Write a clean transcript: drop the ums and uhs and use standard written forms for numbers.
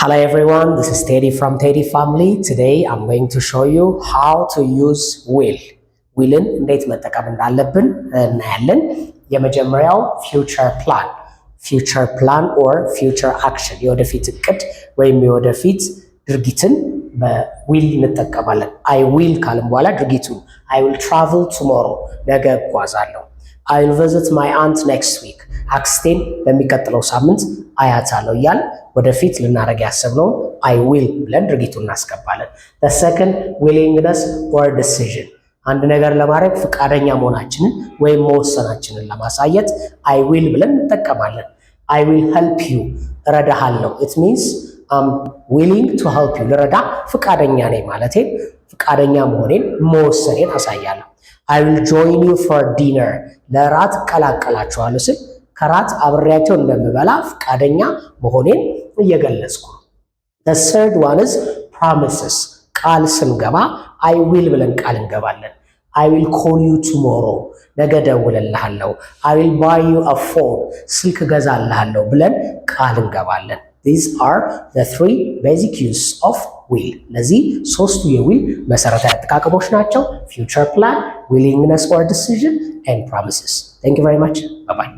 Hello everyone, this is Teddy from Teddy Family. Today I'm going to show you how to use will. Willን እንዴት መጠቀም እንዳለብን እናያለን። የመጀመሪያው future plan or future action የወደፊት እቅድ ወይም የወደፊት ድርጊትን በዊል እንጠቀማለን። I will ካልን በኋላ ድርጊቱ I will travel tomorrow ነገ እጓዛለሁ። I will visit my aunt next week አክስቴን በሚቀጥለው ሳምንት አያታለሁ እያል ወደፊት ልናረግ ያሰብነው I will ብለን ድርጊቱን እናስገባለን። The second willingness or decision አንድ ነገር ለማድረግ ፍቃደኛ መሆናችንን ወይም መወሰናችንን ለማሳየት I will ብለን እንጠቀማለን። I will help you እረዳሃለሁ it means I'm willing to help you ልረዳ ፍቃደኛ ነኝ ማለቴ ፍቃደኛ መሆኔን መወሰኔን አሳያለሁ። I will join you for dinner ለራት ቀላቀላችኋለሁ ስል ከራት አብሬያቸው እንደምበላ ፍቃደኛ መሆኔን እየገለጽኩ ነው። The third one is promises ቃል ስንገባ I will ብለን ቃል እንገባለን። I will call you tomorrow ነገ ደውልልሃለሁ። I will buy you a phone ስልክ ገዛልሃለሁ ብለን ቃል እንገባለን። These are the three basic uses of will እነዚህ ሶስቱ የዊል መሰረታዊ አጠቃቀሞች ናቸው። Future plan, willingness or decision and promises. Thank you very much. Bye bye.